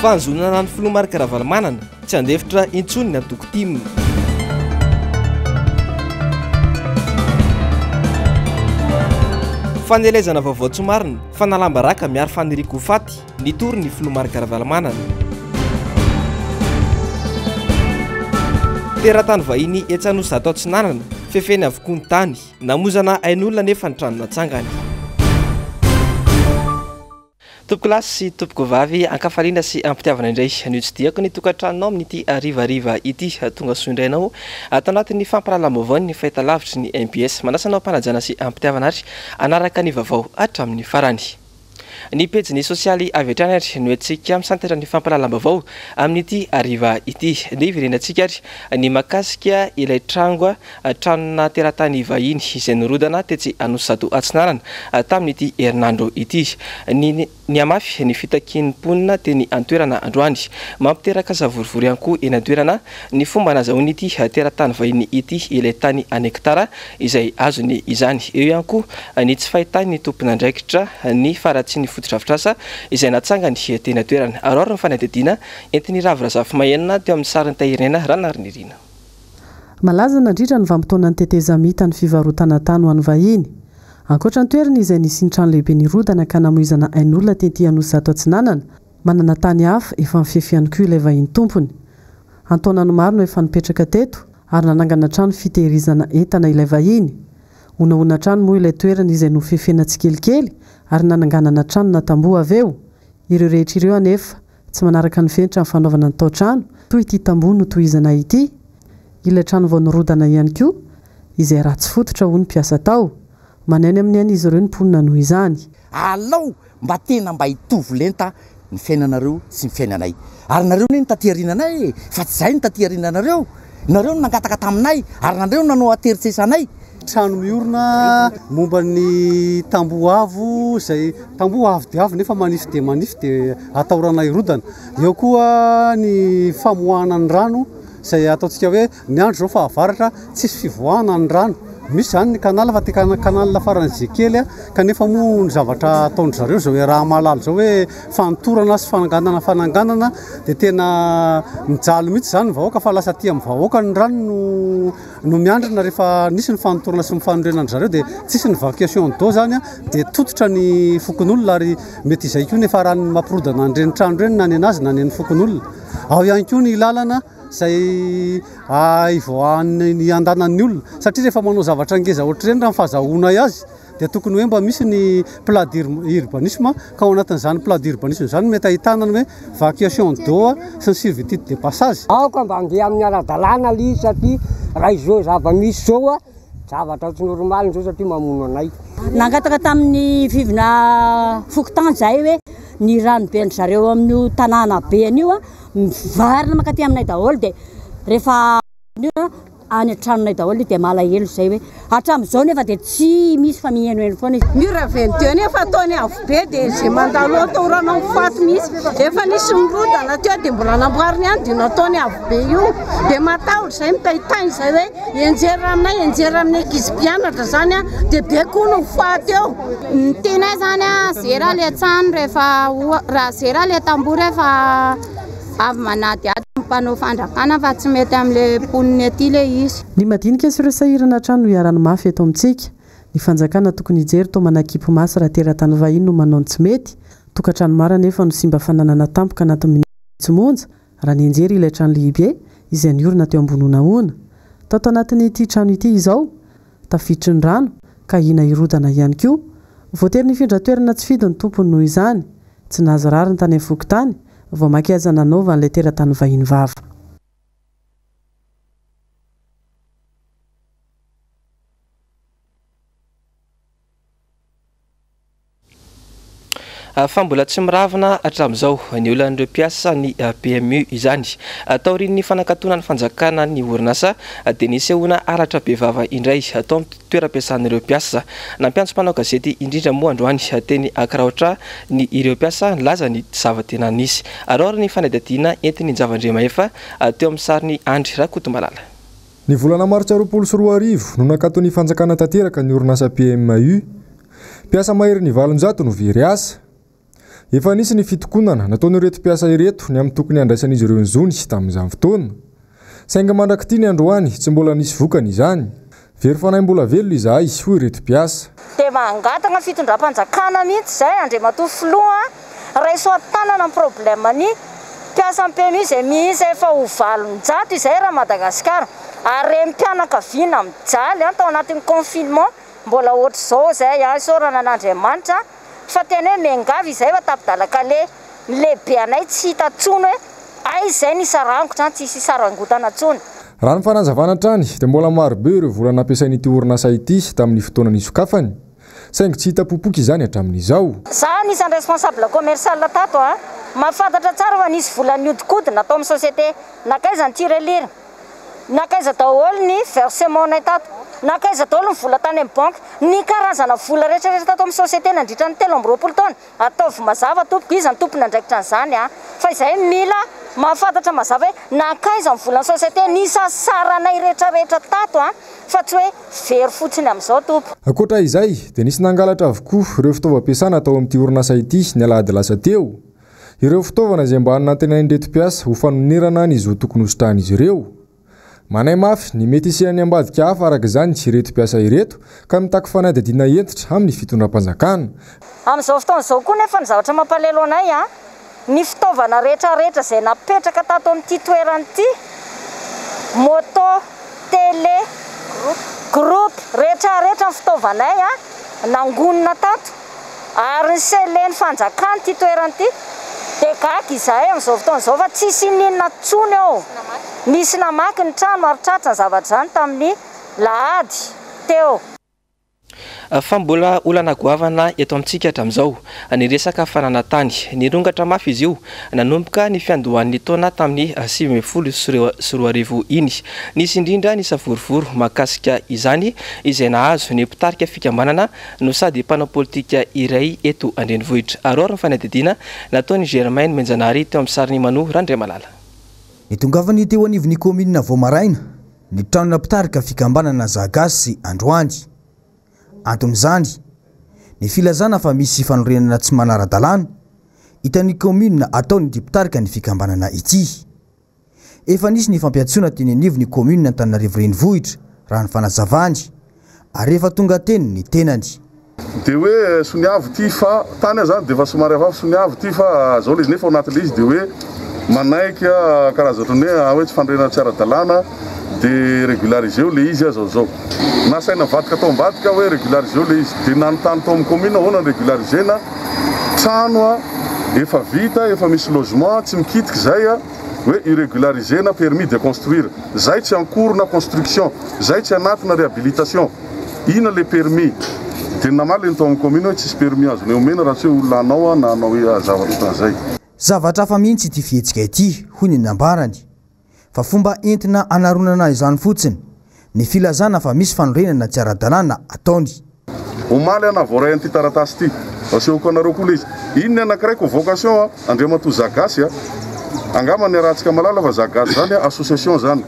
fanzonana ny filomarika Ravalomanana tsy andefitra intsony ny antoko tim. Fanelezana vaovao tsy marina fa nalamba raka miaro faniriko faty nitory ny filomarika Ravalomanana. Teratany vahiny Etsanosa atao Tsinanana fefeny avokoa ny tany namozana ain'olona nefa ny trano natsangany. Tompoko lasy sy tompoko vavy ankafaliana sy ampitiavana indray ny tsy diako ny tokantranonao amin'ity arivariva ity tonga soindrainao atao anatin'ny fampahalalam-baovao ny fahitalavitry ny MPS manasanao mpanajana sy ampitiavana ary anaraka ny vaovao hatramin'ny farany. Ny pejy ny sosialy avy hatrany ary no antsika misantera ny fampahalalam-baovao amin'ity ariva ity ny virenantsika ary ny makasika ilay tranona teratany vahiny izay norodana tetsy Anosisato Atsinanana tamin'ity herinandro ity. Ny amafy ny fitakiam-ponina teny antoerana androany mampiteraka savorivory ihany koa eny antoerana ny fomba nazahoany ity teratany vahiny ity ilay tany anektara izay azony izany. Eo ihany koa ny tsy fahitany ny tompon'andraikitra ny faratsy ny fotodrafitrasa izay natsangany teny antoerana. Aroaro ny fanadidina entiny Ravirazafi Mahenina teo amin'ny sariny tahirenena Ranarinirina. Malaza nandritra ny vanim-potoana ny teteza mita ny fivarotana tany ho an'ny vahiny. Ankoatra ny toerana izay nisy ny trano lehibe nirodana ka namoizana ain'olona tety Anosisato Atsinanana, manana tany hafa efa mifefy ihany koa ilay vahiny tompony. Antaonany maro no efa nipetraka teto ary nanangana trano fitehirizana entana ilay vahiny. Una trano moa ilay toerana izay nofefena tsikelikely ary nananganana trano natamboho avy eo. Ireo rehetra ireo anefa tsy manaraka ny fenitra amin'ny fanaovana ny tao-trano toy ity tamboho no tohizana ity. Ilay trano vao nirodana ihany koa izay ratsy fototra hoy ny mpiasa tao. Maneny amin'ny an'izy ireo ny mponina noho izany. Alao mba tena mba hitovy lenta ny fiainanareo sy ny fiainanay. Ary nareo ny taty-arinanay fa tsy izay ny taty-arinanareo. Nareo nangataka taminay ary nareo nanao ateritsesanay. Trano miorina momba ny tamboho avo izay tamboho avo dia avo nefa manify dia ataoranay rodana. Eo koa ny famoahana ny rano izay ataontsika hoe ny andro zao fa avaratra tsisy fivoahana ny rano. Misy zany ny kanala fa ty kanala faran'izay kely kanefa moa ny zavatra ataon'ny zareo zao hoe raha mahalala zao hoe fantorana sy fananganana dia tena mijaly mihitsy zany ny vahoaka fa lasa ty amin'ny vahoaka ny rano no miandrina rehefa nisy ny fantorana sy ny fanorenany zareo dia tsisy ny vacation d'eau zany dia tototra ny fokon'olona ary mety izay koa nefa raha ny mampirodana an'ireny trano ireny na ny anazy na ny fokon'olona. Ao ihany koa ny lalana izay ivoahan'ny andanan'ny olona satria rehefa manao zavatra ngeza ohatr'ireny raha ny fahazahoana azy dia tokony hoe mba misy ny plat d'urbanisme ka ao anatin'izany plat d'urbanisme izany mety ahitana ny hoe vacation d'eau sy ny servitude de passage. Aoka mba andeha amin'ny ara-dalàna li satria raha izao zava-misy zao zavatra tsy normaly zao satria mamono anay. Nangataka tamin'ny vivina Fokotany zay hoe ny rano be ny zareo amin'ny tanàna be an'io mivarina makaty aminay daholo dia rehefa any antranonay daholo dia malahelo zay hoe hatramin'izao nefa dia tsy misy fa mihainohaino foana izy. Miraveny teo nefa ataony avo be dia izay mandalo atao rano faty misy efa nisy mirodana teo dia mbola namboariny ihany dia nataony avo be io dia matahotra izay mitahitany izay hoe enjera aminay ankizy mpianatra zany dia be koa no faty eo. Ny tianay zany zera le trano raha zera le tamboho rehefa avy manady mpanao fandrakana fa tsy mety amin'ilay mponiny aty le izy. Ny madinika sy ireo sahirana trano no iarany mafy eto amintsika. Ny fanjakana tokony hijery tao manakipo masy raha teratany vahiny no manao ny tsy mety. Tokantrano mara nefa no simba fananana tampoka anatin'ny tsy monja raha ny enjery ilay trano lehibe izay niorina teo ambony onaona. Tao anatin'ity trano ity izao tafiditry ny rano ka hina irodana ihany koa. Voatery ny findra toerana tsy fidy ny tompony noho izany. Tsy nahazo rariny tany amin'ny Fokotany vao makiaza nanaova an'ilay teratany vahiny vava. Fa mbola tsy miravina hatramin'izao ny olon'ireo mpiasa ny PMU izany. Taorian'ny fanankatonany fanjakana ny orinasa dia nisy ahoana aratra be vava indray atao amin'ny toeram-piasan'ireo mpiasa. Nampiantso mpanao gazety indrindra moa androany teny Akraotra ny ireo mpiasa laza ny zava-tena nisy. Aroaro ny fanadihadiana entiny Javandremaefa teo amin'ny sariny Andry Rakotomalala. Ny volana Martsa 2024 no nakaton'ny fanjakana tanteraka ny orinasa PMU. Mpiasa mahery ny 700 no very asa. Efa nisy ny fitokonana nataony reto mpiasa ireto ny amin'ny tokony andraisan'izy ireo ny zony tamin'izany fotoana. Sainga mandrakity ny androany tsy mbola nisy vokany izany. Very fanahy mbola velo izahay hoy ireto mpiasa. Dia mangatana fitondram-panjakana mihitsy izay Andriamatoa filoha raiso an-tanana amin'ny problème ny mpiasa PMI izay misy efa ho valonjato izay raha Madagasikara ary mpianakaviana mijaly tao anatin'ny confinement mbola ohatr'izao izay sorana an'Andriamanitra fa tena hoe miangavy izay fa tapidalaka lehibe anay tsy hita tsony hoe ay izay ny sarangotra tsy hisy sarangotana tsony. Raha ny fanazavana trany dia mbola marobe ireo vola nampiasain'ity orinasa ity tamin'ny fotoana nisokafany. Saingy tsy hita popoka izany hatramin'izao. Za nisy responsable commercial tato mahafantatra tsara fa nisy vola niodikodina atao amin'ny société nakaiza ny tirelira, nakaiza daholo ny versement nay tato, nakaiza daholo ny vola tany amin'ny banque, ny karazana vola rehetrarehetra tato amin'ny société nandritra ny 3 taona ataovy mazava tompoko izy ny tompony andraikitra an'izany fa izay mila mahafantatra mazava hoe nakaiza ny volan'ny société ny sasaranay rehetrarehetra tato fa tsy hoe very fotsiny amin'izao tompo. Ankoatra izay dia nisy nangalatra avokoa ireo fitaovam-piasana tao amin'ity orinasa ity ny alahady lasa teo. Ireo fitaovana izay mba hanantenain'ireto mpiasa ho fanonirana ny zo tokony hosotrahan'izy ireo. Manay mafy ny mety isehany ambadika hafa araka izany tsy ireto mpiasa ireto ka mitaky fanadihadiana entitra amin'ny fitondram-panjakana. Amin'izao fotoan'izao koa nefa ny zavatra mampalelo anay ny fitaovana rehetrarehetra izay napetraka tato amin'ity toerana ity, moto, télé, groupe rehetrarehetra ny fitaovanay nangonina tato ary ny selen'ny fanjakana ity toerana ity dia gaga izahay amin'izao fotoan'izao fa tsisy ninona tsony ao. Nisy namaky ny trano maritratra ny zavatra izany tamin'ny lahady teo. Fa mbola olana goavana eto amintsika hatramin'izao ny resaka fananantany nirongatra mafy izy io nanomboka ny fiandohan'ny taona tamin'ny 2024 iny. Nisy indrindra ny savorivory mahakasika izany izay nahazo ny mpitarika fikambanana no sady mpanao politika iray eto Andrenivohitra. Arory ny fanadihadiana nataony Germaine Menjanary teo amin'ny sariny Mano Randriamalala. Nitongavany teo anivon'ny komina Voamaraina ny tranona mpitarika fikambanana Zagasy androany. Anton'izany ny filazana fa misy fanorenana tsy manara-dalàna hitan'ny komina ataony mpitarika ny fikambanana ity. Efa nisy ny fampiatsona teny anivon'ny komina Antananarivo Renivohitra raha ny fanazavany ary efa tonga teny ny tenany. Dia hoe soniavo ity fa tany zany dia efa somary avavy soniavo ity fa zao izy nefa ao anatin'ilay izy dia hoe manaiky karazatra hoe tsy fanorenana tsy ara-dalàna dia régulariseo le izy zao nasaina vadika tao ambadika hoe régulariseo le izy dia nanontany tao amin'ny commune ahoana ny régularisena trano efa vita efa misy logement tsy mikitika zay hoe irrégularisena permis de construire zay tsy ankorona construction zay tsy anatina réhabilitation ina le permis dia namaly ny tao amin'ny commune hoe tsisy permis azony omena raha tsy hoe olona anao na anao hoe zavatra zay. Zavatra hafa mihitsy ity fihetsika ity hoy ny nambarany fa fomba entina anaronana izany fotsiny ny filazana fa misy fanorenana tsy ara-dalàna ataony. Omaly anavoray an'ity taratasy ity asehoko anareo koa le izy iny anankiray convocation Andriamatoa Zagasy angamba ny arahantsika malala fa Zagasy zany association zany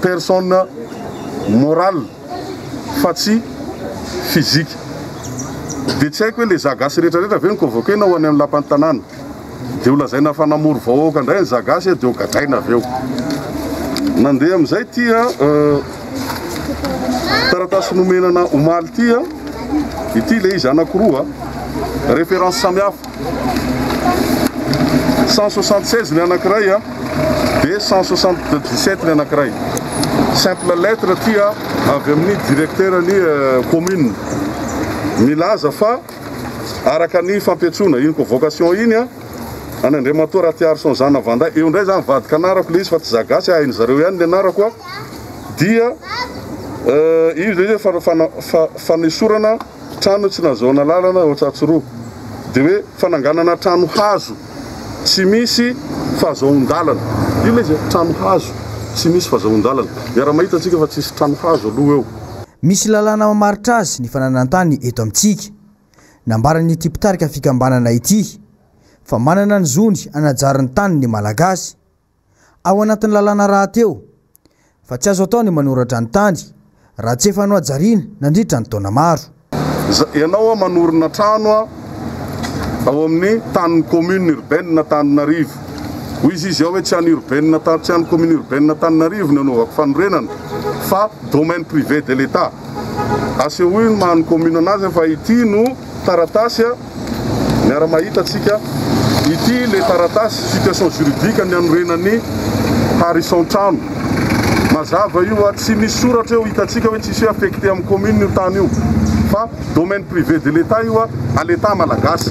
personne morale fa tsy physique dia tsy haiko hoe le Zagasy rehetrarehetra ve ny convoquena ho any amin'ny lapan'ny tanàna dia olazaina fanamory vahoaka indray ny Zagasy dia ho gagaina avy eo. Nandeha amin'izay tia taratasy nomenana omaly ity le izy anankiroa référence samihafa 176 ny anankiray dia 177 ny anankiray. Simple lettre tia avy amin'ny directeur ny commune milaza fa araka ny fampiatsona iny convocation iny an'Andriamatoa Ratiarson zana Vanday eo ndray zany vadika anarako le izy fa tsy Zagasy hainy zareo ihany ny anarako dia izy fanesorana trano tsy nazahoana lalana ao Tsatsoroa dia hoe fananganana trano hazo tsy misy fahazoan-dalana io le izy trano hazo tsy misy fahazoan-dalana miara mahita antsika fa tsisy trano hazo aloha eo. Misy lalàna mamaritra azy ny fananantany eto amintsika nambarany ity mpitarika fikambanana ity fa manana ny zony anajarany tany ny malagasy ao anatin'ny lalàna raha teo fa tsy azo atao ny manoratra ny tany raha tsy efa noajariana nandritra ny taona maro. Ianao manorina trano ao amin'ny tany commune urbaine na Tananarivo. Hoy izy ao hoe tsy any urbaine tsy any commune urbaine na Tananarivo ny anaovako fanorenana fa domaine privé de l'État. Asehoy ny mahany commune anazy fa ity no taratasy miara-mahita atsika ity le taratasy situation juridique ny anorenany Harrison Trano. Mazava io tsy misy soratra eo hitatsika hoe tsisy affecté amin'ny commune io tany io fa domaine privé de l'État io à l'État malagasy.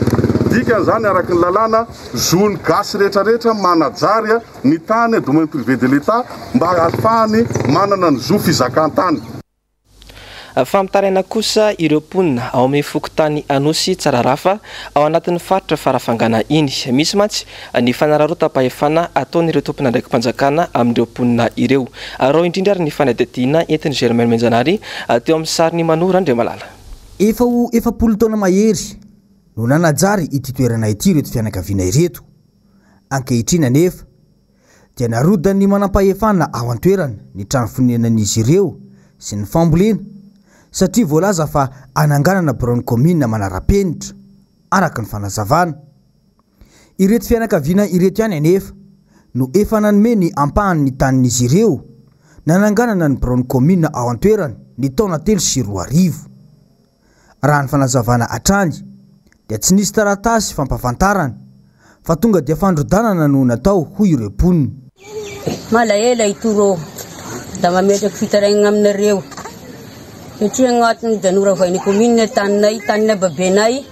Dikan'izany araky ny lalàna zony gasy rehetrarehetra manajary ny tany domaine privé de l'État mba ahafahany manana ny zo fizakan-tany. Famitaraina kosa ireo mponina ao amin'ny fokotany Anosy Tsararafa ao anatin'ny faritra farafangana iny. Misy mantsy ny fanararota-pahefana ataon'ireo tompona ndraikim-panjakana amin'ireo mponina ireo. Rao indrindra ary ny fanadihadiana entin'ny Germaine Menjanary teo amin'ny sariny Manora Andriamalala. Efapolo taona mahery no nanajary ity toerana ity reto fianakaviana ireto. Ankehitriny anefa dia narodany manam-pahefana ao an-toerana ny trano fonenan'izy ireo sy ny fambolena satria voalaza fa ananganana bureau commune manara-penitra araka ny fanazavana. Ireto fianakaviana ireto ihany anefa no efa nanome ny ampahan'ny tanin'izy ireo nananganana ny bureau commune ao an-toerana ny taona 3 raha ny fanazavana atrany dia tsy nisy taratasy fampafantarana fa tonga dia fandrodanana no natao hoy ireo mponina. Malaela itoro da mametraka fitaraigna aminareo satria agnatin'ny danora vainy commune tanina babenay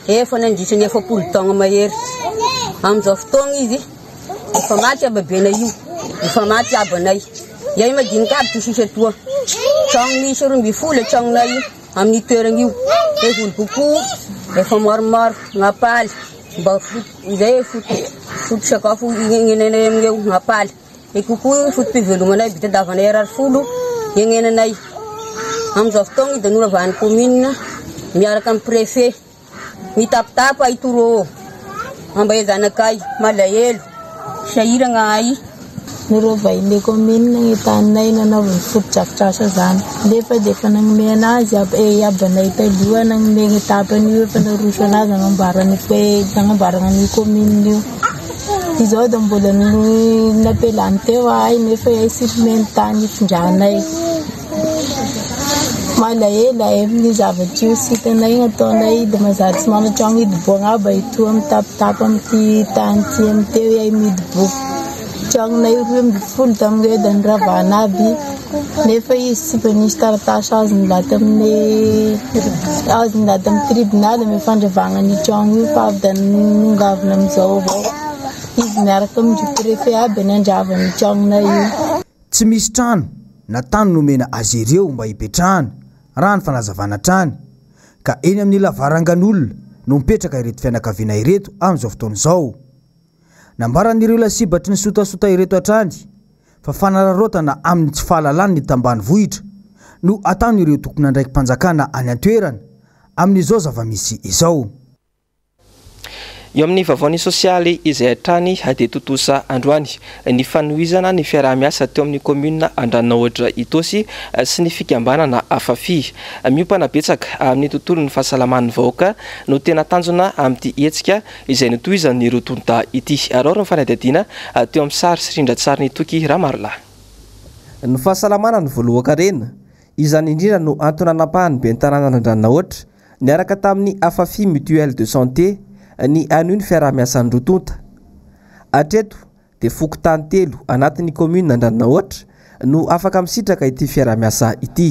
efa nandritrany 7 taona mahery. Amin'izao fotoagna izy efa maty babenay io, efa maty abanay. Yay madinika aby tosisa toa tragno misy 12 tragnonay amin'ny toerana io efa volokoko efa maromaro ngapaly mba izay foto sakafo ignenanay amin'eo ngapaly ekoko fotom-pivelomanay bitadavanay 20 ignenanay. Amin'izao fotoagna danora vainy commune miaraka amin'ny préfet mitapitapa itoro amba ezanakay malahelo sahiragna ay nireo vaile commune taninay nanaovany foto-drafitrasa zany nefa dia efa nagnome anazy abanay taloha nagnome tapany io efa naroso anazy nagnambarana ny commune io. Izao dia mbola napelany teo ay nefa supplément tany itondranay malahelo amin'ny zavatra io sy hitanay ataonay dia mazary tsy manatragno hidiboagna aby ito mitapitapa amin'ity tany ty am'teo ay midiboka tragnonay 12 tamin'ireo da niravana aby nefa izy tsy mba nisy taratasy azony lata amin'ny tribunal amy fandravagna ny tragno io fa avy da nongavina amin'izao avao izy miaraka amin'ny préfet aby nandravany tragnonay io. Tsy misy trano na tany nomena azy ireo mba hipetrahana raha ny fanazavana trany ka eny amin'ny lavarangan'olona no mipetraka ireto fianakaviana ireto amin'izao fotoana izao. Nambaran'ireo lasibatry ny sotasota ireto atrany fa fanararotana amin'ny tsy fahalalany ny tambany vohitra no ataon'ireo tokona ndraikim-panjakana any an-toerana amin'izao zava-misy izao. Eo amin'ny vavaony sosialy izay hatrany dia totosa androany ny fanohizana ny fiaraha-miasa teo amin'ny commune Andranohitra Itosy sy ny fikambanana Afafi. Miopana betsaka amin'ny tontolon'ny fahasalaman'ny vahoaka no tena tanjona amin'ity hetsika izay notohizan'ny rotonta ity. Arao ny fanadihadiana teo amin'ny sary sy rindran-tsary ny Toky Ramarola. Ny fahasalamana ny voalohan-karena izany indrindra no antony anampahany be ny tanàna Andranohitra niaraka tamin'ny Afafi mutuelle de santé ny anohy ny fiaraha-miasan'ny rotonta. Atreto dia fokotany 3 anatin'ny commune Andranohitra no afaka misitraka ity fiaraha-miasa ity.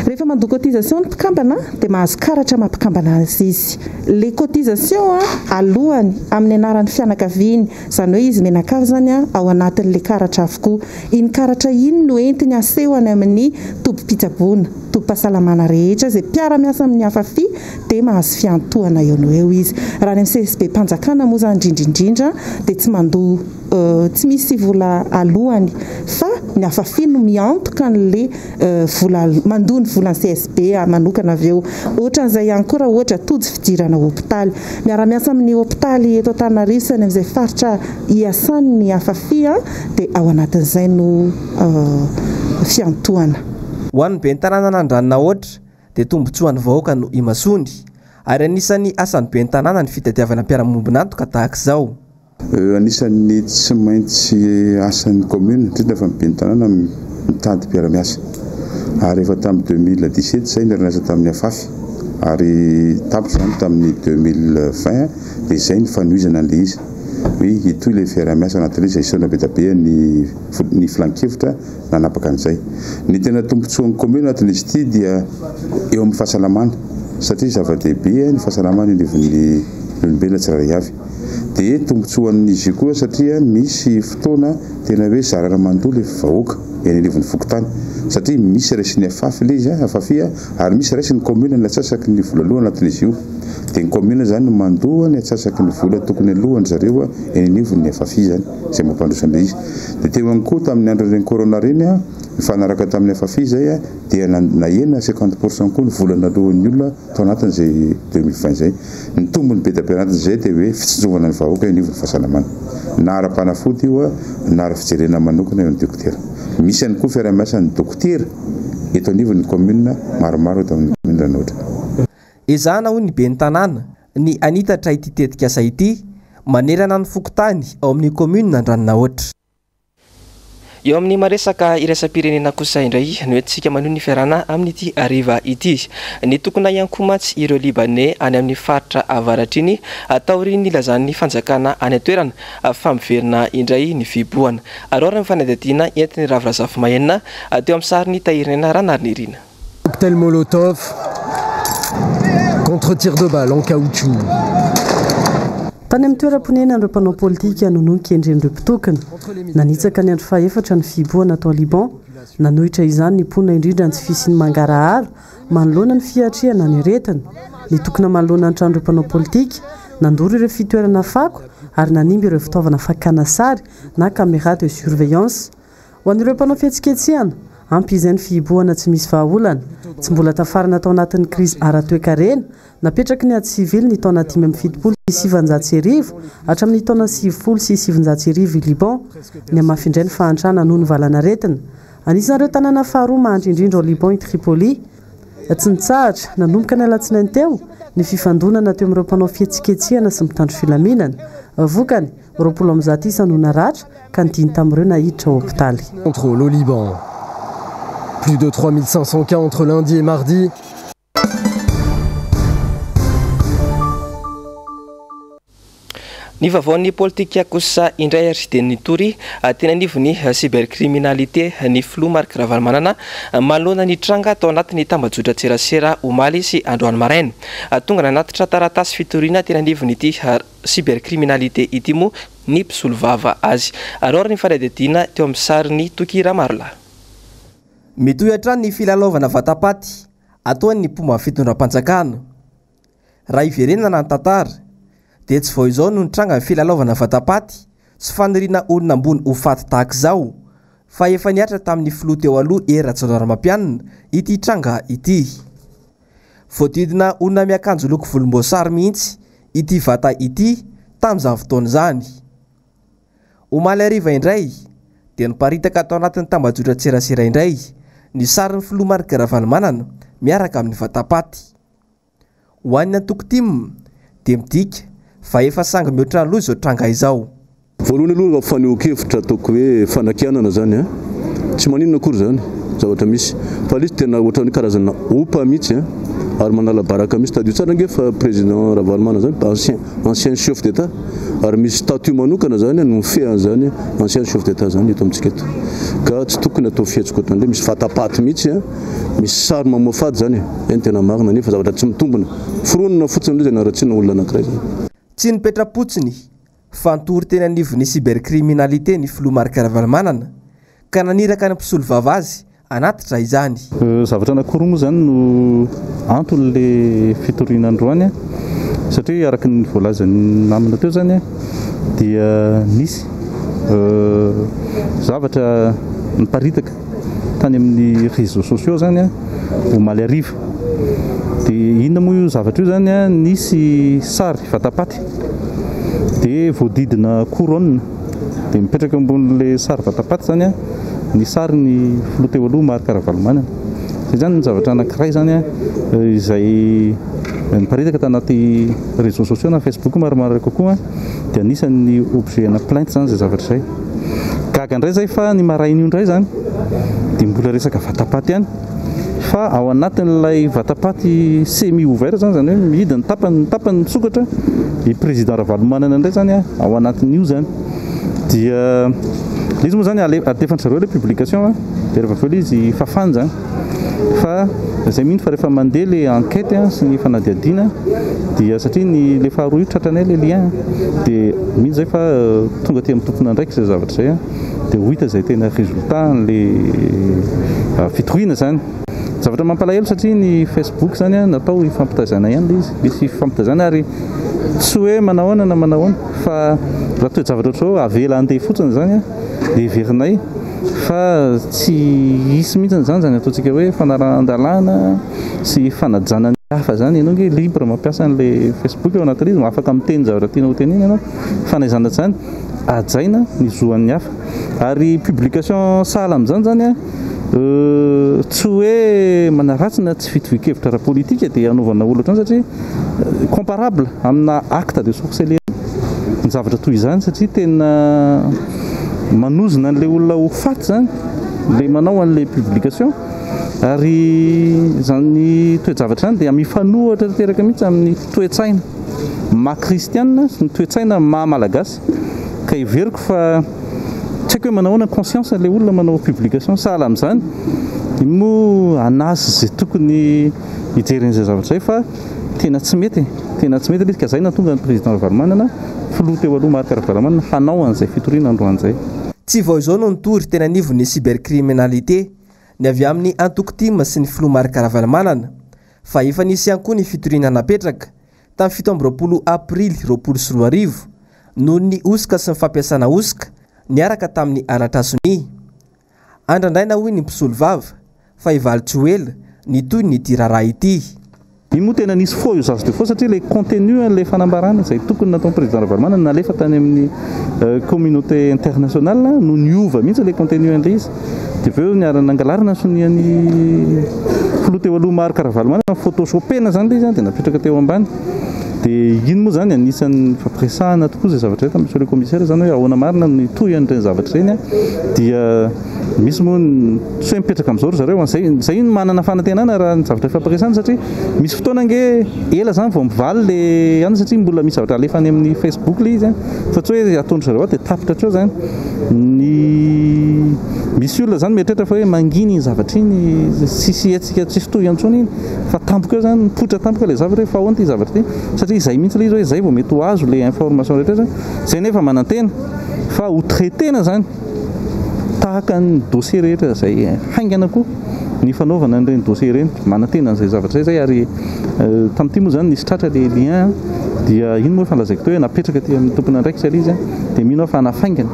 Rehefa mandoko cotisation ny mpikambana dia mahazo karatra mampikambana azy izy. Le cotisation alohany amin'ny anaran'ny fianakaviany, izany hoe izy menakavy zany ao anatin'le karatra avokoa. Iny karatra iny no entiny asehony amin'ny tobi-pitsaboana, tobi-pahasalamana rehetra izay mpiara-miasa amin'ny Afafi dia mahazo fiantohana eo no eo izy. Raha ny CSB mpanjakana moa zany indrindra dia tsy mandoa tsy misy vola alohany fa ny Afafi no miantoka an'le vola mandoa ny volan'ny CSB manokana avy eo. Ohatran'izay ihany koa raha ohatra tojo fidirana hôpitaly, miara-miasa amin'ny hôpitaly eto Antananarivo sy amin'izay faritra iasan'ny Afafi dia ao anatin'izay no fiantohana. Ho an'ny be ny tanàna Andranohitra dia tombotsoan'ny vahoaka no imasony ary anisan'ny asany be ny tanàna ny fitadiavana mpiara-mombonantoka tahaka izao. Anisan'ny tsy maintsy asan'ny commune indrindra fa be ny tanàna mitady mpiara-miasa ary efa tamin'ny 2017 zay niarana tamin'ny afafy ary tapitra zany tamin'ny 2020 dia izay ny fanohizana an'ilay izy hoe itoy ilay fiara-miasa anatin'ilay izay isaona be tabe ny filan-kevitra nanapaka an'izay. Ny tena tombontsoan'ny commune anatin'izy ity dia eo amin'ny fahasalamana satria zava-dehibe ny fahasalamana indrivon'ny olombelona tsirairay avy. Dia tombontsoan'izy koa satria misy fotoana tena hoe zarana mandoa ilay vahoaka eny anivon'ny fokotany satria misy raisiny afafy ilay izy afafy ary misy raisiny commune ny atsasaky ny vola aloha anatin'izy io. Dia ny commune zany no mandoa ny atsasaky ny vola tokony alohany zareo eny anivon'ny afafy zany izay mampandrosan'ilay izy. Dia teo ihany koa tamin'ny andro reny corona reny mifanaraka tamin'ny afafy zay dia nahena 50% koa ny volana alohan'ny olona tao anatin'izay 2020 zay. Ny tombony be tabe anatin'izay dia hoe fitsinjovana ny vahoaka eny anivon'ny fahasalamana na ara-panafody io na ara-fijerena manokana eo amin'ny dokotera. Misy ihany koa fiara-miasa ny dokotera eto anivon'ny commune maromaro eto amin'ny commune Ranoatra. Ezahana ho ny be ny tanàna ny anitatra ity tetikasa ity manerana ny fokotany ao amin'ny commune Andraninahoatra. Eo amin'ny maresaka iraisam-pirenena kosa indray no entsika manohy ny fiarana amin'ity ariva ity. Ny tokona iankomatsy ireo Libanais any amin'ny faritra avaratriny taoriny ilazan'ny fanjakana any an-toerana famiverina indray ny fibohana. Aroara ny fanadihadiana entiny Ravrazafy Mahenina teo amin'ny sariny tahirinena Ranariny. Cocktail Molotov contre tir de balle en caoutchouc. Tany amin'ny toeram-ponenana ireo mpanao politika nonohy endren'ireo mpitokana nanitsaka ny andro fahaefatra ny fibohana tao Liban nanohitra izany ny mponina indrindra ny tsy fisiany mangarahara manoloana ny fiatrehana ny retina ny tokona manoloana ny trano ireo mpanao politika nandoro ireo fitoerana fako ary nanimba ireo fitaovana fakana sary na caméra de surveillance ho an'ireo mpanao fihetsiketsehana ampy izay ny fibohana tsy misy vahaolana tsy mbola tafarana tao anatin'ny krizy ara-toekarena napetraky ny ady sivily ny taona 570 hatramin'ny taona 770 i Liban ny amafindray ny fahantrana noho ny valanaretina. Anisan'ireo tanàna faharoa mahantra indrindra ao Liban i Tripoli. Tsy nitsahatra nanomboka ny alatsinainy teo ny fifandonana teo amin'ireo mpanao fihetsiketsehana sy mitandro filaminana. Vokany 20 isa no naratra ka nidiny tamin'ireo nahiditra ao hôpitaly. Contrôle au Liban. Plus de 3500 cas entre lundi et mardi. Ny vaovaon'ny politika kosa indray ary dia nitory tena anivon'ny cybercriminalité ny filoha Marc Ravalomanana manoloana ny tranga tao anatin'ny tambajotra tserasera omaly sy androany maraina. Tonga nanatitra taratasy fitoriana tena anivon'ity cybercriminalité ity moa ny mpisolo vava azy. Aroara ny fanadihadiana teo amin'ny sariny Tokira Marola. Mitohy hatrany ny filalaovana vatapaty ataon'ny mpomba fitondram-panjakana. Raha iverenana ny tantara dia tsy vao izao no nitranga ny filalaovana vatapaty sy faniriana olona ambony ho faty tahaka izao fa efa niatra tamin'ny filoha teo aloha Rajaonarimampianina ity tranga ity. Voadidina olona miakanjo loko volomboasary mihitsy ity vata ity tamin'izany fotoana izany. Omaly hariva indray dia niparitaka tao anatin'ny tambajotra tserasera indray ny sarin'ny filoha Marc Ravalomanana miaraka amin'ny vatapaty. Ho an'ny antoko-tim dia midika fa efa sanga mihoatra aloha izao tranga izao. Voalohany aloha fanehoan-kevitra ataoko hoe fanakianana zany tsy maninona akory zany zavatra misy fa izy tena ohatran'ny karazana opa mihitsy ary manala baraka misy tadio tsara nge fa président Ravalomanana zany ancien chef d'état ary misy statut manokana zany no mifehan zany ancien chef d'état zany eto amintsika eto ka tsy tokony atao fihetsika ohatran'ilay misy vatapaty mihitsy misy sary mamoafady zany eny tena marina nefa zavatra tsy mitombona foronina fotsiny ilay zay naratsiana olona anankiray zany. Tsy nipetra-potsiny fa nitory teny anivon'ny cybercriminalité ny filoha Marc Ravalomanana ka naniraka ny mpisolo vava azy anatitra izany. Zavatra anankiroa moa zany no anton'le fitoriana androany satria araka ny voalazany namana teo zany dia nisy zavatra niparitaka tany amin'ny réseaux sociaux zany omaly hariva dia inona moa io zavatra io zany nisy sary vatapaty dia voadidina couronne dia mipetraka ambonin'le sary vatapaty zany ny sary ny filoha teo aloha Marc Ravalomanana. Zay zany ny zavatra anankiray zany izay niparitaka tanaty réseaux sociaux na Facebook maromaro kokoa dia anisan'ny objet na plainte zany zay zavatra zay gaga indray zay fa ny marainy io indray zany dia mbola resaka vatapaty ihany fa ao anatin'ilay vatapaty semi ouvert zany zany hoe midiny tapany misokatra i président Ravalomanana indray zany ao anatin'io zany dia izy moa zany alefan'ny zareo le publication dia rehefa aveo izy fafany zany fa zay mihitsy fa rehefa mandeha le enquête sy ny fanadiadina dia satria ny le faharoa io tratranay le lien dia mihitsy zay fa tonga ty amin'ny tompona ndraiky zay zavatra zay dia ho hita zay tena résultat le fitohina zany zavatra mampalahelo satria ny Facebook zany natao ifampitazana ihany le izy misy ifampitazana ary tsy hoe manahoana na manahoana fa raha toe zavatra ohatrao avela andeha fotsiny zany dia heverinay fa tsy hisy mihitsy zany ataontsika hoe fanarahan-dalàna sy fanajana ny hafa zany ianao nge libre mampiasa an'le Facebook eo anatin'izy afaka miteny zavatra tiana ho teneny ianao fanaizana zany ajaina ny zoan'ny hafa ary publication sahala amin'izany zany tsy hoe manaratsy na tsy fitovikevitra ara politika dia anaovana olo ohatrany satria comparable amina acte de sorcellerie ny zavatra toy izany satria tena manozona an'le olona ho faty zany le manao an'le publication ary zany toe-javatra zany dia mifanohatra tanteraka mihitsy amin'ny toe-tsaina maha-kristianina sy ny toe-tsaina maha-malagasy ka iveriko fa tsy haiko hoe manahoana conscience le olona manao publication sahala amin'izany mo anazy zay tokony hijeren'izay zavatra zay fa tena tsy mety izy ka zay natonga ny président Ravalomanana filoha teo aloha Marc Ravalomanana hanao an'izay fitoriana androan'izay tsy vao izao no nitory tena nivon'ny cybercriminalité ny avy amin'ny antokotima sy ny filoha Marc Ravalomanana fa efa nisy ihany koa ny fitoriana napetraka tamin'ny 7 aprily 2024 noho ny osika sy ny fampiasana osika niaraka tamin'ny anatrasony andrandraina hoy ny mpisolo vava fa ivaly tsy ho ela ny toy ny ity raharaha ity iny moa tena nisy fo io zazy de fo satria le contenu le fanambarana zay tokony natao président Ravalomanana nalefa tany amin'ny communauté internationale no niova mihitsy le contenu an'le izy dia aveo niara-nangalarina sonian'ny filoha teo aloha Marc Ravalomanana photoshopena zany le izy dia napetraka teo ambany dia iny moa zany anisan'ny fampiresahana tokoa zay zavatra zay tamin'ny le commissaire zany hoe ahoana marina ny toy an'ireny zavatra ireny dia misy moa tsy hoe mipetraka amin'izao ry zareo zay iny manana fanantenana raha ny zavatra fampiresahana satria misy fotoana nge ela zany vao mivaly le any satria mbola misy zavatra alefa any amin'ny Facebook le izy fa tsy hoe ataondry zareo dia tapitra treo zany ny misy olona zany mieritreritra fa hoe manginy iny zavatra iny sisy etsika tsisy toy antsony iny fa tampoka eo zany mipoitra tampoka le zavatra hoe fa ahoana ity zavatra ity satria izay mihitsy le izy hoe zay vao mety ho azo le information rehetra zay nefa manantena fa ho traitena zany tahaka ny dossier rehetra zay haingana koa ny fanaovana an'ireny dossier ireny manantena an'izay zavatra zay ary tamin'ity moa zany nisy tratra le lien dia iny moa fanlazaiko teo hoe napetraka ty amin'ny tompona ndraiky zay izy dia mino fa hanafaingana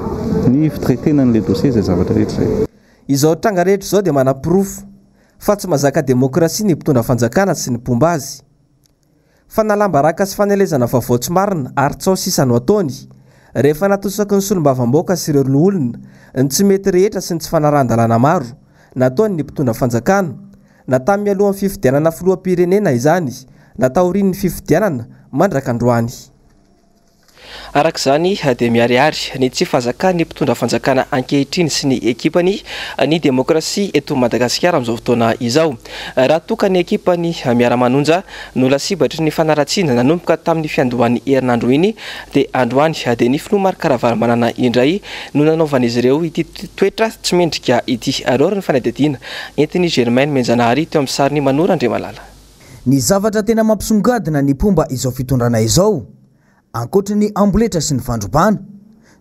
ny fitraitena an'le dossier zay zavatra rehetra zay izao tranga rehetra izao dia manam-pirofo fa tsy mahazaka demokrasia ny mpitondra fanjakana sy ny mpomba azy fa nalambaraka sy fanelezana vaovao tsy marina ary tsao sisa no ataony rehefa natosaka ny solombavam-baoaka sy ireo olona ny tsy mety rehetra sy ny tsy fanarahan-dalàna maro nataony ny mpitondra fanjakana na tamin'ny alohan'ny fifidianana filoham-pirenena izany na taorian'ny fifidianana mandraka androany araka izany dia miariary ny tsy fazaka ny mpitondra fanjakana ankehitriny sy ny ekipany ny demokrasia eto Madagasikara amin'izao fotoana izao raha toka ny ekipany miara-manonja no lasibatry ny fanaratsiana nanomboka tamin'ny fiandohan'ny herinandro iny dia androany dia ny filoha Marc Ravalomanana indray no nanaovan'izy ireo ity toetra tsy mendrika ity arory ny fanadihadiana entiny Germaine Menjanahary teo amin'ny sariny Manora Andriamalala ny zavatra tena mampisongadina ny mpomba izao fitondrana izao ankoatra ny amboletra sy ny fandrobana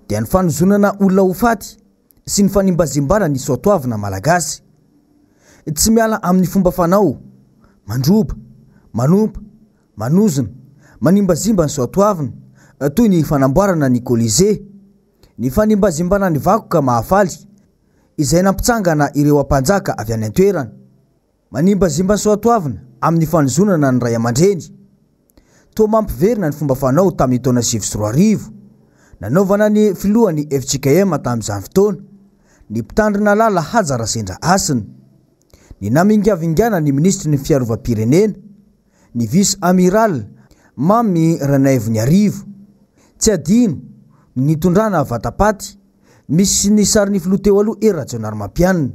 dia ny fanozonana olona ho faty sy ny fanimbazimbana ny soatoavina malagasy tsy miala amin'ny fomba fanao mandroba manompa manozona manimbazimba ny soatoavina toy ny fanamboarana ny colisée ny fanimbazimbana ny vakoka mahafaly izay nampitsangana ireo ampanjaka avy any an-toerana manimbazimba ny soatoavina amin'ny fanozonana ny ray aman-dreny to mampiverina ny fomba fanao tamin'ny taona 2024 nanaovana ny filohan'ny FJKM tamin'izany fotoana ny mpitandrina lala Hajara Sendra Asina ny namingavingana ny ministry ny fiarovam-pirenena ny vice amiral mamy ranaivony arivo tsy adino nitondrana vatapaty misy ny sarin'ny filoha teo aloha erajonary mampianina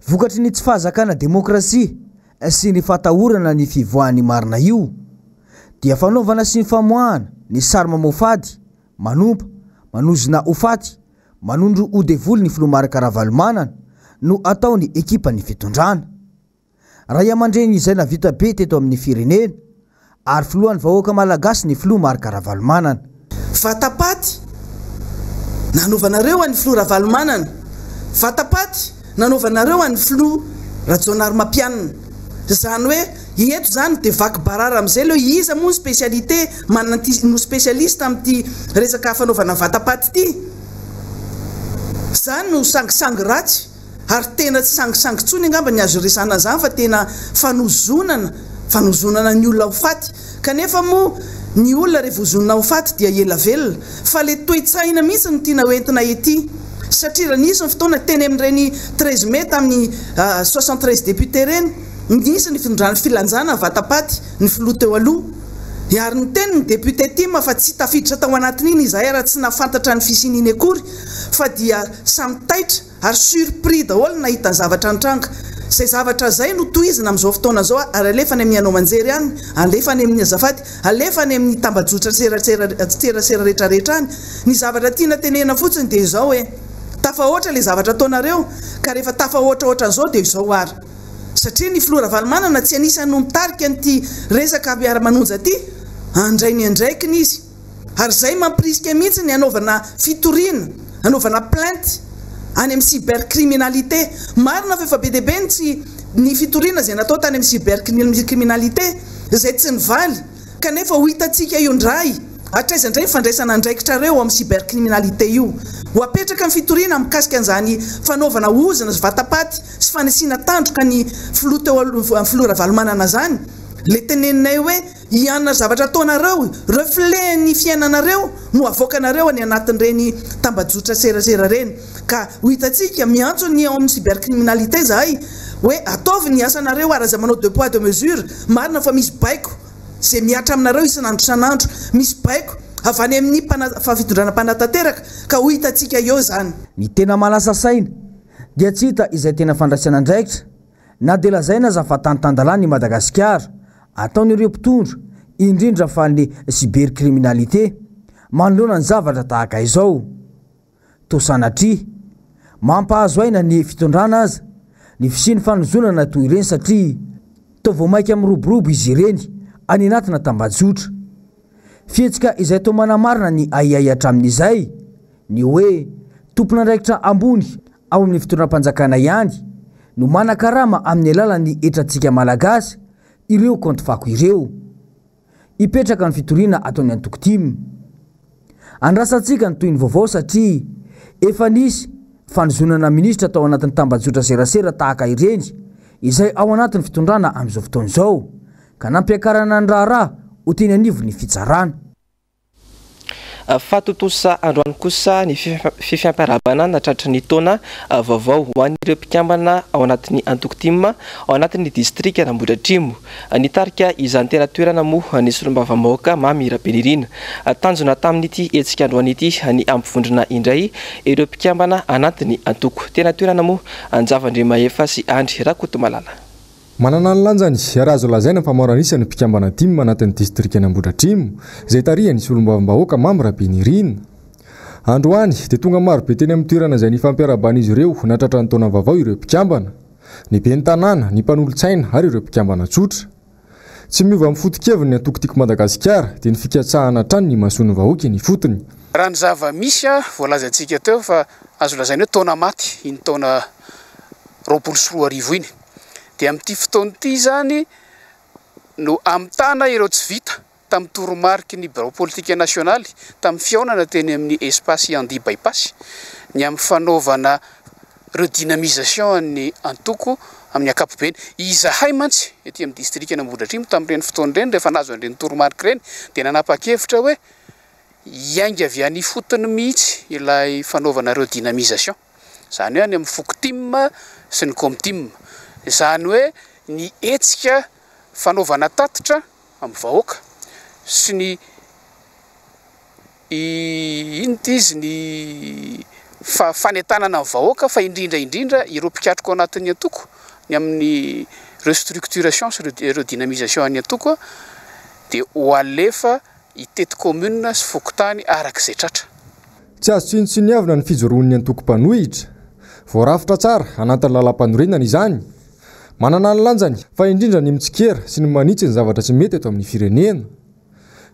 vokatry ny tsy fahazakana demokrasia sy ny fatahorana ny fivoahan'ny marina io dia fanaovana sy ny famoahana ny sary mamofady manompa manozona ofaty manondro odevoly ny filoha Marc Ravalomanana no ataony ekipa ny fitondrana raha iamandreny izay navita be teto amin'ny firenena ary filohan'ny vahoaka malagasy ny filoha Marc Ravalomanana vatapaty nanovanareo an'ny filoha Ravalomanana vatapaty nanovanareo an'ny filoha Rajonary Mampianina zany hoe eto zany de vaky barara am'izay leo iza moa spécialité mananty no spécialiste am'ty resaka fanaovana vatapaty ty zany no sangisangy ratsy ary tena tsy sangisangy tsony angamba ny azo resana zany fa tena fanozonana ny olona ho faty kanefa moa ny olona rehefa ozonona ho faty dia ela velona fa le toe-tsaina mihitsy ny tiana hoentina ety satria raha nisy ny fotoana teny amin'ireny 13 mai tamin'ny 73 député reny nisy ny fitondrana filanjana vatapaty ny filoha teo aloha ary ny teny ny député ty fa tsy tafiditra tao anatin'iny izahay raha tsy nafantatra ny fisininy akory fa dia samy taitra ary surpris daholo nahita ny zavatra nitranga zay zavatra zay no tohizina amin'izao fotoana zao ary alefa any amin'ny anao manjery any alefa any amin'ny azafady alefa any amin'ny tambajotra tserasera rehetrarehetra any ny zavatra tiana tenena fotsiny dia izao hoe tafahoatra le zavatra ataonareo ka rehefa tafahoatraohatran'izao dia izao ary satria ny filoha Ravalomanana tsy anisany no mitarika an'ity resaka miara-manonja ty andrainy andraikiny izy ary zay mampirisika mihitsy ny anaovana fitoriana anaovana plainte any amin'ny cybercriminalité marina fa efa be deabe ny fitoriana zay natao tany amin'ny cybercriminalité zay tsy nivaly kanefa ho hitatsika io ndray atraiza indray fandraisana andraikitrareo amin'ny cybercriminalité io ho apetraka ny fitoriana mikasika an'izany fanaovana ozana vatapaty sy fanisina tandroka ny filoha teo amin'ny filoha Ravalomanana zany le teneninay hoe ianona zavatra ataonareo reflet ny fiainanareo no avoakanareo any anatin'ireny tambajotra serasera reny ka ho hitatsika miantso ny ao amin'ny cybercriminalité zahay hoe ataovy ny asanareo ary aza manao deux poids deux mesures marina fa misy baiko zay miatra aminareo isanandro isanandro misy baiko avy any amin'ny fafitondrana mpanatanteraka ka ho hitatsika eo zany ny tena malasa saina dia tsy hita izay tena fandraisana ndraikitra na de lazaina zafatanytandalany Madagasikara ataon'ireo mpitondra indrindra fa ny cybercriminalité manoloana ny zavatra tahaka izao tosanatria mampahazo aina ny fitondrana aza ny fisiny fanozonana toy ireny satria to vao maika amin'ny roborobo izy ireny any anatina tambajotra fihetsika izay to manamarina ny aiai hatramin'izay ny hoe tompona andraikitra ambony ao amin'ny fitondram-panjakana ihany no manakarama amin'ny alalany etratsika malagasy ireo kontifako ireo ipetraka ny fitoriana ataony antokotimy andrasantsika ny toy ny vaovao satria efa nisy fanozonana ministra tao anatin'ny tambajotra serasera tahaka ireny izay ao anatin'ny fitondrana amin'izao fotoan'izao ka nampiakarana ny raharaha ho teny anivo ny fitsarana fatotosa androany kosa ny fifiampiarabana natratra ny taona vaovao ho an'ireo mpikambana ao anatin'ny antokotimy ao anatin'ny distrika Ambohidratrimo nitarika izany tena toerana moa ny solombavambahoaka Mamy Rabenirina tanjona tamin'ity hetsika androany ity ny ampivondrona indray ireo mpikambana anatin'ny antoko tena toerana moa Anjavandriamahefa sy Andry Rakotomalala manana ny lanjany ary azo lazaina fa maro anisany mpikambana dimy anatin'ny distrika Ambohidratrimo zay tarihany sy olombavambahoaka Mamy Rabenirina androany dia tonga maro be teny amin'ny toerana izay nifampiarabana izy ireo natratra ny taona vaovao ireo mpikambana ny ben'ny tanàna ny mpanolontsaina ary ireo mpikambana tsotra tsy miova amin'ny foto-keviny ny antokotiko Madagasikara dia ny fikatsahana trano ny masony vahoaka ny fotony raha ny zava-misy voalazantsika teo fa azo lazaina hoe taona maty iny taona 2024 iny dia amin'ity fotoana ity zany no amtana ireo tsy vita tamin'ny toromarika ny bureau politique nationaly tamin'ny fiaonana teny amin'ny espace Yandi bypass ny amin'ny fanaovana redynamisation ny antoko amin'ny ankapobeny izahay mantsy ety amin'ny distrika Ambohidratrimo tamin'ireny fotoana ireny rehefa nazo an'ireny toromarika ireny dia nanapa-kevitra hoe iainga avy any fotony mihitsy ilay fanaovana redynamisation zany hoe any amin'ny Fokotim sy ny Komtim zany hoe ny etsika fanaovana tatitra amin'ny vahoaka sy ny inty izy ny fanetanana amin'ny vahoaka fa indrindra ireo mpikatroko anatin'ny antoko ny amin'ny restructuration sy redynamisation any antoko dia ho alefa itety commune sy fokotany arak'izay tratra. Tsy azo tsinotsiniavina ny fijoroan'ny antoko-panohitra voarafitra tsara anatin'ny lalam-panorenana izany. Manana ny lanjany fa indrindra ny mitsikera sy ny manitsy ny zavatra tsy mety eto amin'ny firenena.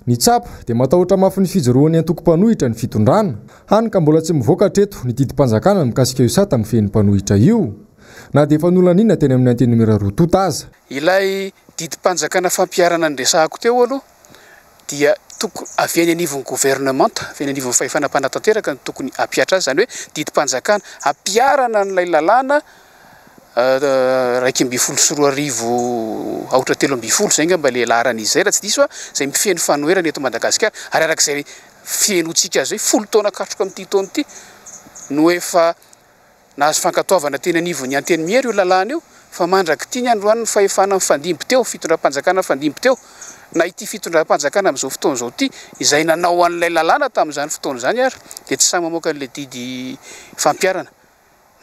Ny tsapa dia matahotra mafy ny fijoroan'ny antoko-panohitra ny fitondrana, hany ka mbola tsy mivoaka hatreto ny didim-panjakana mikasika io sata amin'ny fehiny-panohitra io. Na dia efa nolanina teny amin'ny antenimera rotot aza. Ilay didim-panjakana fampiarana ny resahako teo aloha dia tokony avy any anivon'ny gouvernemanta, avy any anivon'ny fahefanam-panatanteraka ny tokony ampiatra azy, zany hoe didim-panjakana ampiarana n'ilay lalàna 2.4 aotra 3.4 zay nga mba le laharan'izay raha tsy diso zay mifeny fanoherana eto Madagasikara ary arak'izay fienotsika azy hoe 10 taona katroka amin'ity taona ity no efa nahazo fankatoavana teny anivon'ny anteny mihery io lalàna io fa mandraky ity ny androany ny fahefana mifandimby teo fitondram-panjakana mifandimby teo na ity fitondram-panjakana amin'izao fotoana izao ity izay nanao an'ilay lalàna tamin'izany fotoana izany ary dia tsy samy mamoaka an'ilay didy fampiarana.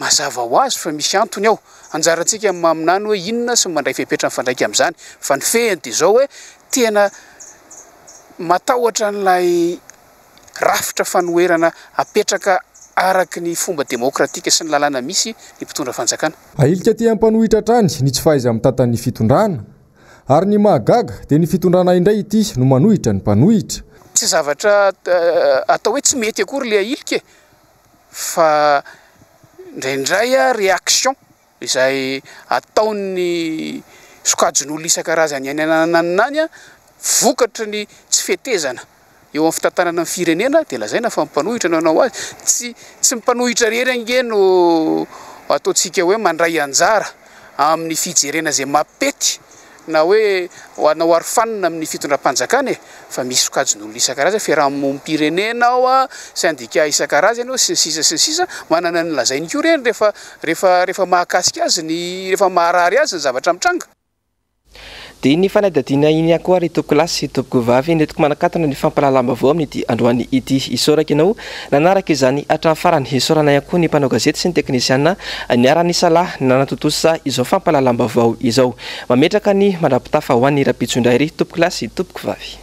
Mazava ho azy fa misy antony ao anjarantsika maminany hoe inona sy mandray fepetra mifandraika amin'izany fa ny fehiny dia izao hoe tena matahotra n'ilay rafitra fanoherana apetraka araky ny fomba demokratika sy ny lalàna misy ny mpitondra fanjakana. Ailika ty ampanohitra hatrany ny tsy fahaiza amin'ny tatan'ny fitondrana ary ny mahagaga dia ny fitondrana indray ity no manohitra ny mpanohitra. Tsy zavatra atao hoe tsy mety akory le ailika fa indraindray réaction izay ataon'ny sokajin'olona isan-karazany any ananany vokatra ny tsy fetezana eo amin'ny fitantanana amin'ny firenena dia lazaina fa mipanohitra nanao azy tsy mipanohitra rery ange no ataontsika hoe mandray anjara amin'ny fijerena zay mapety na hoe anao arofanina amin'ny fitondram-panjakana fa misy sokajin'olona isan-karazany fiarahamonimpirenena ao syndika isan-karazany ao sy ny sisa manana ny lazainy koa reny rehefa mahakasika azy rehefa maharary azy ny zavatra mitranga. Dia ny fanadadiana iny akoa ry topoko lasy sy topoko vavy netiko manakatona ny fampalalambavao amin'ity androany ity isoraka ianao nanaraka izany hatramin'ny farany isorana ihany koa ny mpanao gazety sy ny teknisiana niarany salahy nanatotosa izao fampalalambavao izao mametraka ny mandrapitafa ho an'ny rapitsondray ry topoko lasy sy topoko vavy.